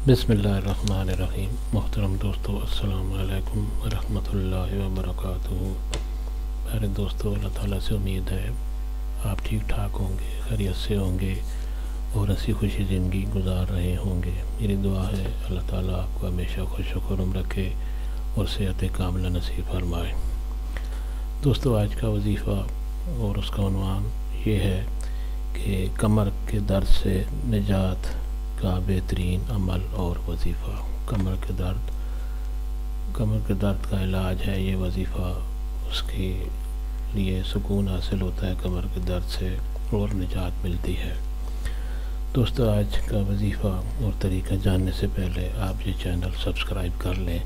بسم اللہ الرحمن الرحیم۔ محترم دوستو، السلام علیکم ورحمۃ اللہ وبرکاتہ۔ میرے دوستو، اللہ تعالیٰ سے امید ہے آپ ٹھیک ٹھاک ہوں گے، خیریت سے ہوں گے اور ہنسی خوشی زندگی گزار رہے ہوں گے۔ میری دعا ہے اللہ تعالیٰ آپ کو ہمیشہ خوش و خرم رکھے اور صحت کاملہ نصیب فرمائے۔ دوستو، آج کا وظیفہ اور اس کا عنوان یہ ہے کہ کمر کے درد سے نجات کا بہترین عمل اور وظیفہ۔ کمر کے درد کا علاج ہے یہ وظیفہ، اس کے لیے سکون حاصل ہوتا ہے کمر کے درد سے اور نجات ملتی ہے۔ دوستو، آج کا وظیفہ اور طریقہ جاننے سے پہلے آپ یہ چینل سبسکرائب کر لیں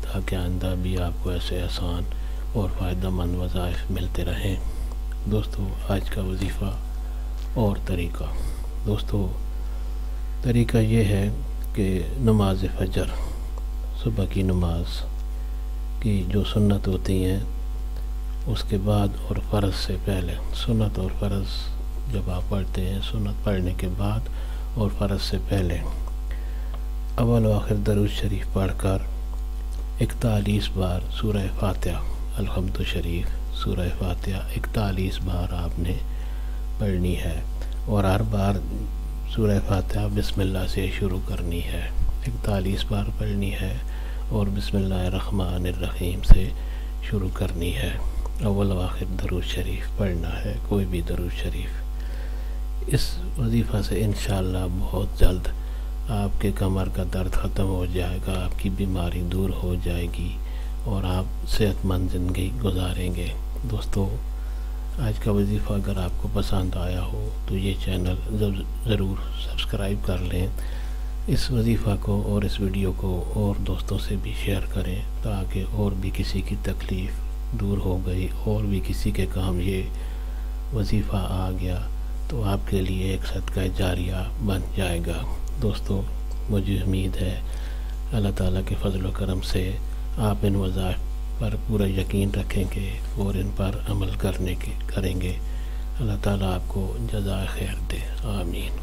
تاکہ آئندہ بھی آپ کو ایسے آسان اور فائدہ مند وظائف ملتے رہیں۔ دوستو، آج کا وظیفہ اور طریقہ۔ دوستو، طریقہ یہ ہے کہ نماز فجر، صبح کی نماز کی جو سنت ہوتی ہیں اس کے بعد اور فرض سے پہلے، سنت اور فرض جب آپ پڑھتے ہیں، سنت پڑھنے کے بعد اور فرض سے پہلے اول و آخر درود شریف پڑھ کر 41 بار سورہ فاتحہ، الحمد شریف سورہ فاتحہ 41 بار آپ نے پڑھنی ہے، اور ہر بار سورہ فاتحہ بسم اللہ سے شروع کرنی ہے۔ 41 بار پڑھنی ہے اور بسم اللہ الرحمن الرحیم سے شروع کرنی ہے۔ اول و آخر درود شریف پڑھنا ہے، کوئی بھی درود شریف۔ اس وظیفہ سے انشاءاللہ بہت جلد آپ کے کمر کا درد ختم ہو جائے گا، آپ کی بیماری دور ہو جائے گی اور آپ صحت مند زندگی گزاریں گے۔ دوستو، آج کا وظیفہ اگر آپ کو پسند آیا ہو تو یہ چینل ضرور سبسکرائب کر لیں۔ اس وظیفہ کو اور اس ویڈیو کو اور دوستوں سے بھی شیئر کریں تاکہ اور بھی کسی کی تکلیف دور ہو گئی، اور بھی کسی کے کام یہ وظیفہ آ گیا تو آپ کے لیے ایک صدقہ جاریہ بن جائے گا۔ دوستو، مجھے امید ہے اللہ تعالیٰ کے فضل و کرم سے آپ ان وظائف پر پورا یقین رکھیں گے اور ان پر عمل کریں گے۔ اللہ تعالیٰ آپ کو جزائے خیر دے، آمین۔